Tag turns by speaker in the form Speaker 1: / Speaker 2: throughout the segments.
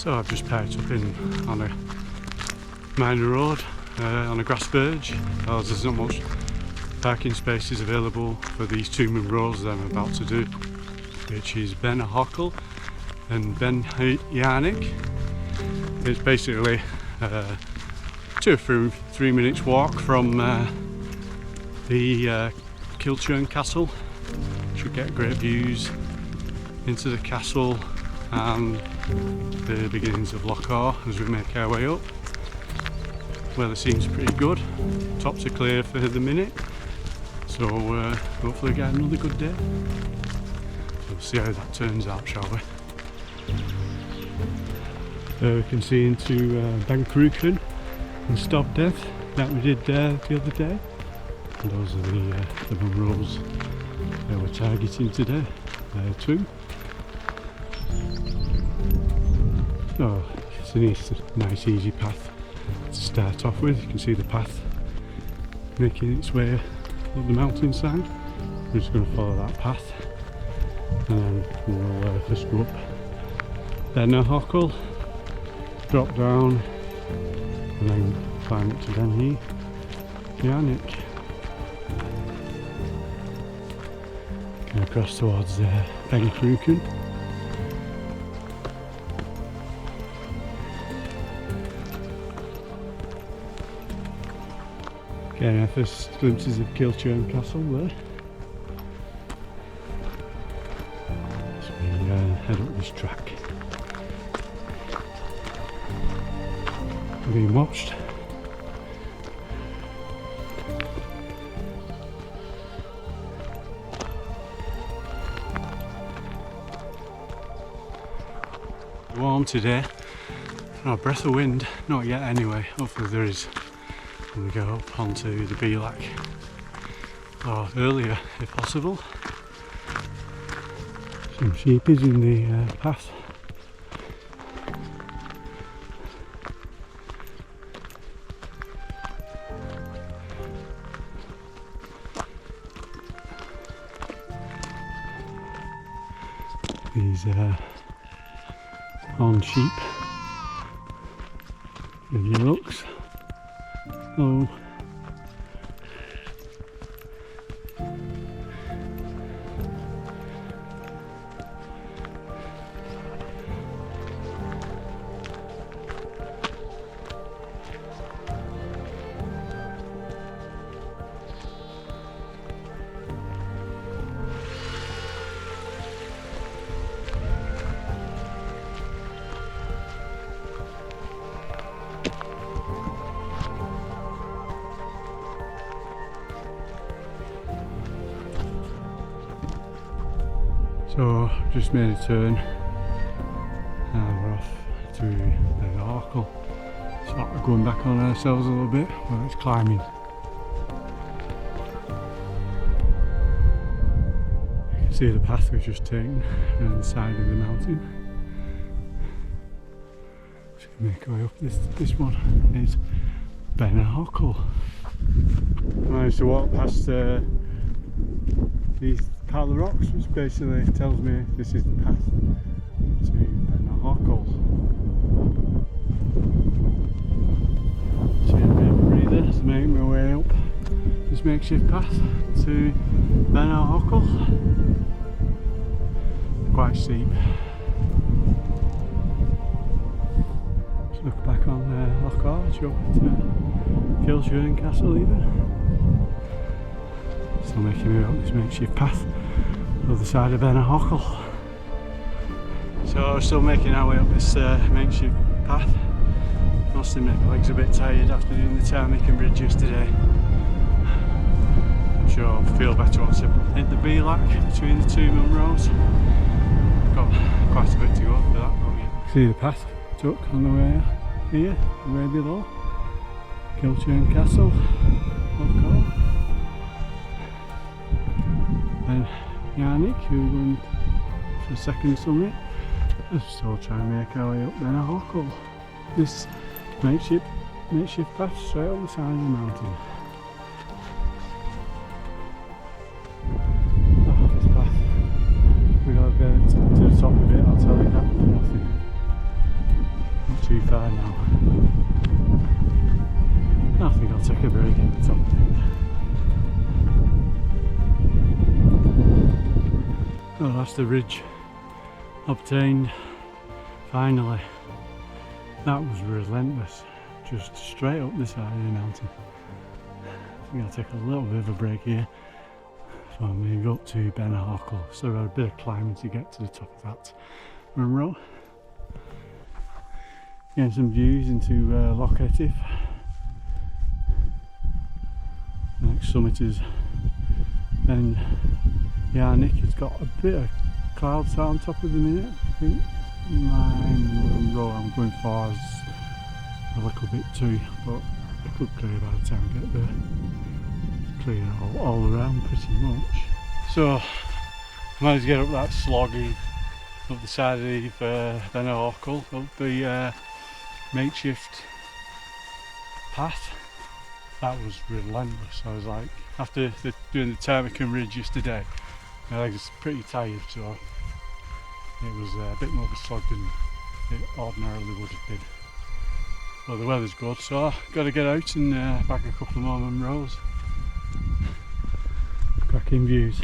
Speaker 1: So I've just parked up on a minor road on a grass verge, as there's not much parking spaces available for these two Munros that I'm about to do, which is Beinn Eunaich and Beinn Eunaich. It's basically 2 or 3 minutes walk from the Kilchurn Castle. Should get great views into the castle and the beginnings of Loch Awe as we make our way up. Weather seems pretty good, tops are clear for the minute, so hopefully get another good day. We'll see how that turns out, shall we? We can see into Cruachan and Etive that we did the other day, and those are the Munros that we're targeting today, too. So it's a nice easy path to start off with. You can see the path making its way up the mountainside. We're just going to follow that path, and then we'll just go up Beinn Eunaich, drop down, and then climb up to Beinn Eunaich. Going across towards Beinn Cruachan. Getting our first glimpses of Kilchurn Castle there. As we head up this track. We're being watched. Warm today. No, a breath of wind, not yet anyway, hopefully there is. We go up onto the bealach, or earlier if possible. Some sheep is in the path. These horned sheep. Give you looks. Oh. So just made a turn and we're off to Beinn Eunaich. Sort of going back on ourselves a little bit, but it's climbing. You can see the path we've just taken around the side of the mountain. Just gonna make our way up. This one is Beinn Eunaich. I managed to walk past these pile of rocks, which basically tells me this is the path to Beinn Eunaich. Take a bit of a breather to make my way up this makeshift path to Beinn Eunaich. Quite steep. Just look back on Loch Awe, show to Kilchurn Castle even. Still making me up this makeshift path other side of Beinn Eunaich. So still making our way up this makeshift path. Must admit my legs are a bit tired after doing the tarmac bridges today. I'm sure I'll feel better once I hit the bealach between the two Munros. Got quite a bit to go after that, but yeah. See the path took on the way here, the way below. Kilchurn Castle, Loch Awe. Beinn Eunaich, who are going for a second summit. We're still trying to make our way up Beinn Eunaich. This makeshift path straight up the side of the mountain. Oh, this path. We got to get to the top of it, I'll tell you that for nothing. I think I'll take a break at the top. Well, that's the ridge obtained, finally. That was relentless, just straight up the side of the mountain. I think I'll take a little bit of a break here. So I'm going to go up to Beinn Eunaich. Still got a bit of climbing to get to the top of that Munro. Getting some views into Loch Etive. The next summit is Beinn Eunaich. It's got a bit of clouds on top of the minute. I think my Munro I'm going for is a little bit too, but it could clear by the time I get there. It's clear all around pretty much. So I managed to get up that sloggy up the side of Beinn Eunaich, up the makeshift path. That was relentless. I was like, after doing the Ptarmigan Ridge yesterday, my legs are pretty tired, so it was a bit more of a slog than it ordinarily would have been. Well, the weather's good, so I've got to get out and back a couple more Munros. Cracking views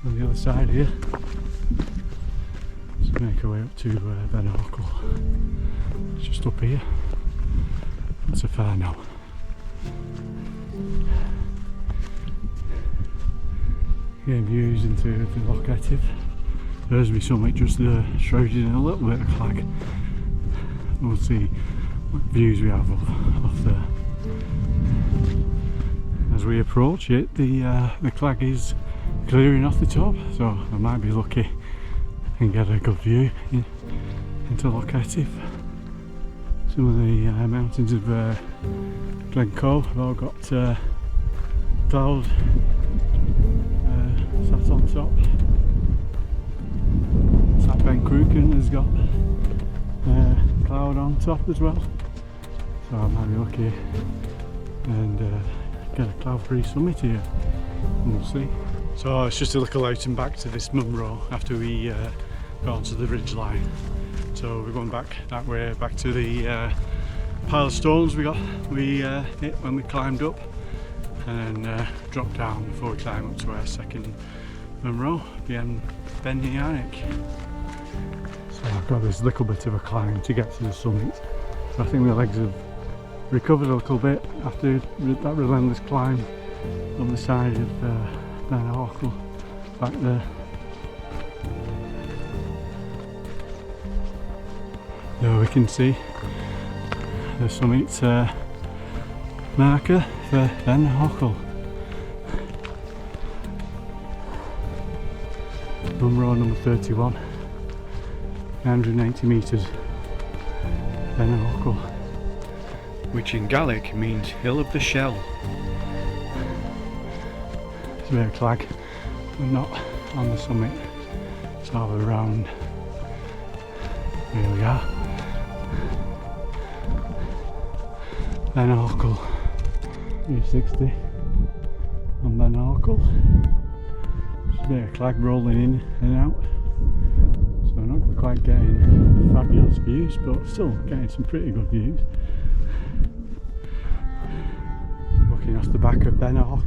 Speaker 1: on the other side here. Let's make our way up to Beinn Eunaich. It's just up here. Not so far now. Getting views into the Loch Etive. There's me something just shrouded in a little bit of clag. We'll see what views we have off there. As we approach it, the clag is clearing off the top, so I might be lucky and get a good view into Loch Etive. Some of the mountains of Glen Strae have all got cloud sat on top. Cruachan has got cloud on top as well, so I might be lucky and get a cloud-free summit here. We'll see. So it's just a little out and back to this Munro after we got onto the ridge line. So we're going back that way, back to the pile of stones we hit when we climbed up, and then drop down before we climb up to our second Munro, Beinn Eunaich. So I've got this little bit of a climb to get to the summit. So I think my legs have recovered a little bit after that relentless climb on the side of Beinn Eunaich back there. There we can see the summit marker for Beinn Eunaich. Munro number 31, 180 metres, Beinn Eunaich, which in Gaelic means Hill of the Shell. It's a bit of clag, but not on the summit, sort of around. Here we are. Beinn Eunaich, 360 on Beinn Eunaich. Just a bit of clag rolling in and out, so I'm not quite getting fabulous views, but still getting some pretty good views. Looking off the back of Beinn Eunaich,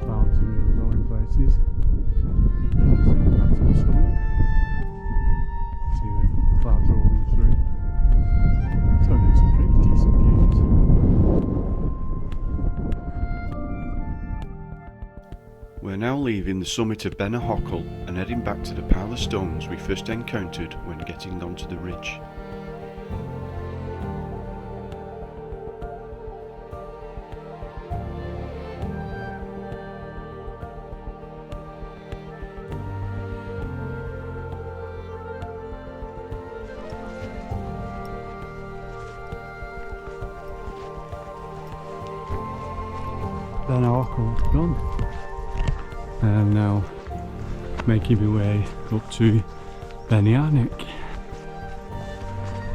Speaker 1: clouds are really low in places. Back to the summit. See the clouds rolling through. So there's some pretty decent views.
Speaker 2: We're now leaving the summit of Beinn Eunaich and heading back to the pile of stones we first encountered when getting onto the ridge.
Speaker 1: Beinn Eunaich done. I'm now making my way up to Beinn Eunaich.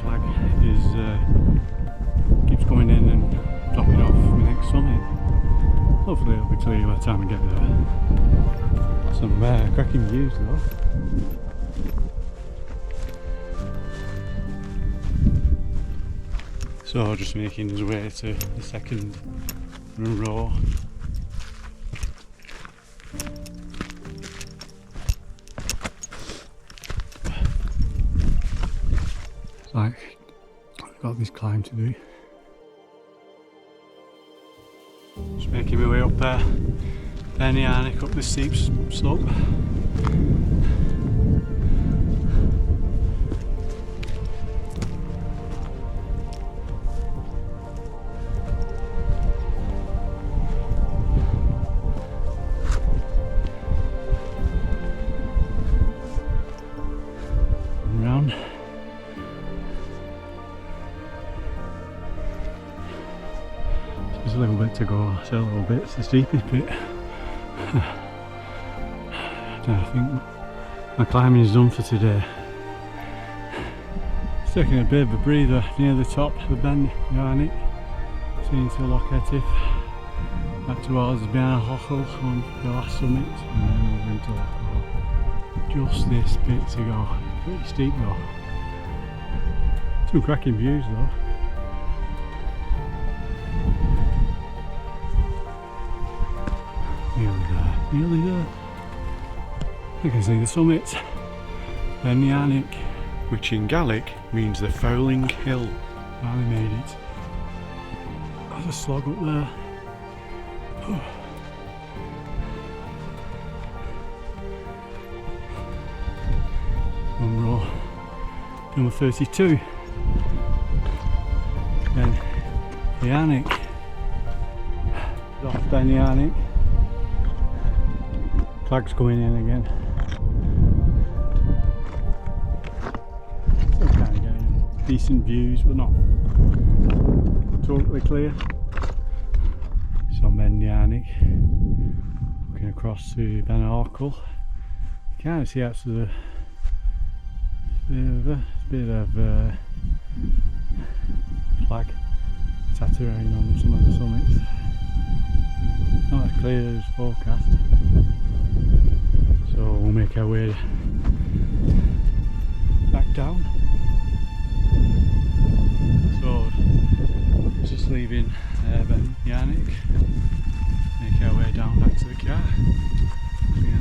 Speaker 1: Flag is keeps going in and dropping off the next summit. Hopefully it'll be clear by the time I get there. Some cracking views though. So just making his way to the second Munro. Like, I've got this climb to do. Just making my way up Beinn Eunaich, up this steep slope. And round. There's a little bit to go, so a little bit, it's the steepest bit. I think my climbing is done for today. It's taking a bit of a breather near the top of Beinn Eunaich, seeing to Loch Etive, back towards Beinn Eunaich on the last summit, and then over into Loch Awe. Just this bit to go, pretty steep though. Some cracking views though. Nearly there. You can see the summit, Beinn Eunaich,
Speaker 2: which in Gaelic means the fowling hill.
Speaker 1: Finally made it. There's a slog up there. Munro, number 32. Then Eunaich, off Beinn Eunaich. Flags coming in again. Still kind of getting decent views, but not totally clear. So Beinn Eunaich, looking across to Beinn Eunaich. You can't see out to the bit of flag tattooing on some of the summits. Not as clear as forecast. So we'll make our way back down. So just leaving Beinn Eunaich, make our way down back to the car. I think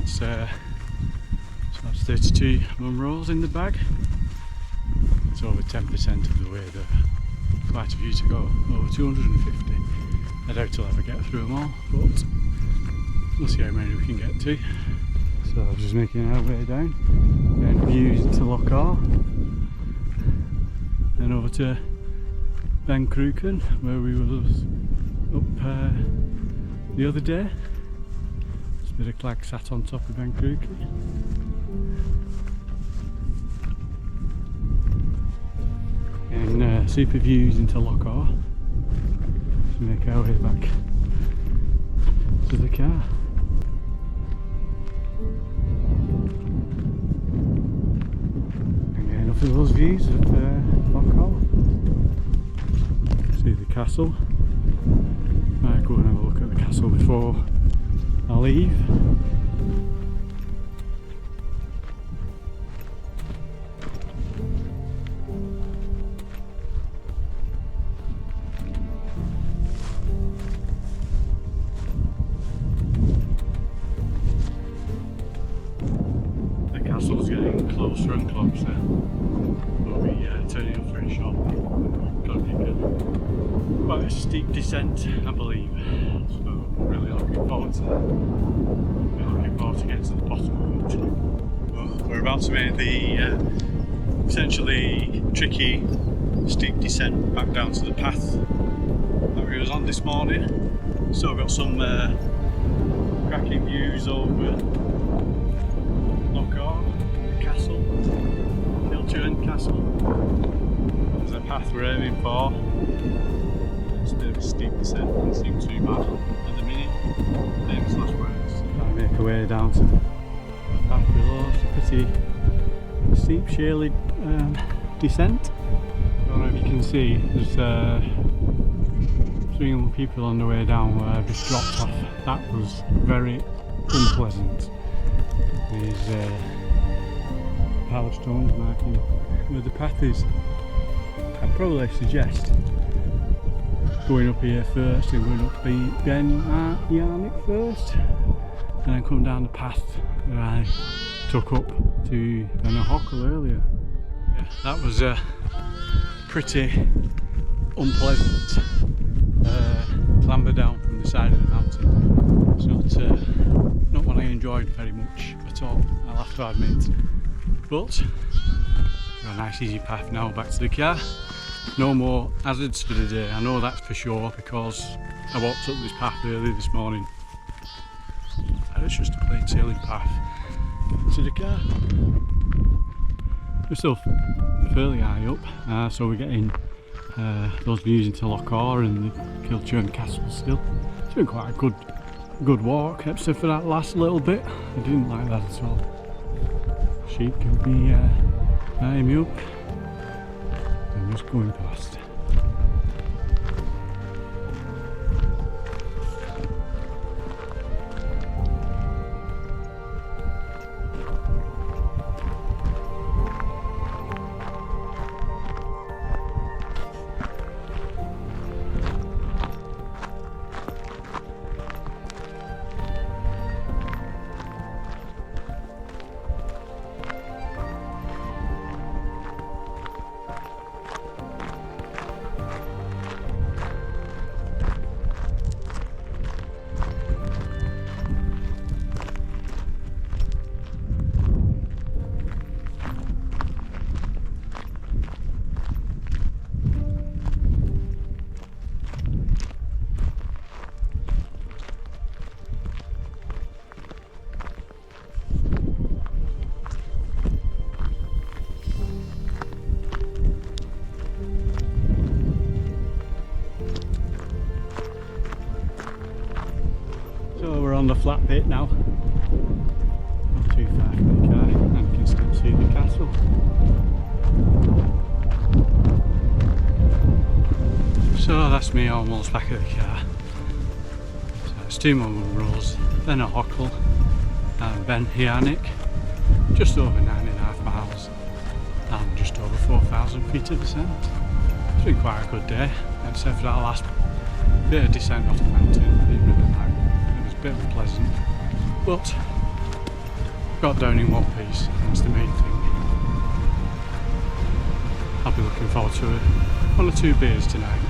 Speaker 1: that's 32 Munros in the bag. It's over 10% of the way there. Quite a few to go, over 250. I doubt I'll ever get through them all, but we'll see how many we can get to. So just making our way down, getting views into Loch Awe, then over to Beinn Cruachan, where we was up the other day. There's a bit of clag sat on top of Beinn Cruachan. And super views into Loch Awe. So make our way back to the car. Of those views of Loch Awe. See the castle. Might go and have a look at the castle before I leave. The castle's getting closer and closer. We'll be turning up very shortly. Got to take quite a steep descent, I believe. So I'm really looking forward to that. We're looking forward to getting to the bottom of it. Well, we're about to make the essentially tricky steep descent back down to the path that we was on this morning. So we've got some cracking views over Loch Awe, the castle. Kilchurn Castle. There's a path we're aiming for. It's a bit of a steep descent, doesn't seem too bad at the minute. Famous last words. I make our way down to the path below. It's a pretty steep, shaly descent. I don't know if you can see, there's 300 people on the way down where I've just dropped off. That was very unpleasant. There's power stones marking where the path is. I'd probably suggest going up here first and going up to Beinn Eunaich first, and then come down the path that I took up to Beinn Eunaich earlier. Yeah, that was pretty unpleasant clamber down from the side of the mountain. It's not one I enjoyed very much at all, I'll have to admit. But got a nice easy path now back to the car. No more hazards for the day, I know that's for sure, because I walked up this path early this morning and it's just a plain sailing path to the car. We're still fairly high up, so we're getting those views into Loch Awe and the Kilchurn Castle still. It's been quite a good walk, except for that last little bit. I didn't like that at all. Sheep can be eyeing me up. I'm just going past. So we're on the flat bit now, not too far from the car, and you can still see the castle. So that's me almost back at the car. So it's two more Munros, Beinn Eunaich and Beinn Eunaich, just over 9.5 miles and just over 4,000 feet of descent. It's been quite a good day, except for that last bit of descent off the mountain. I didn't really like. Bit unpleasant, but got down in one piece, that's the main thing. I'll be looking forward to 1 or 2 beers tonight.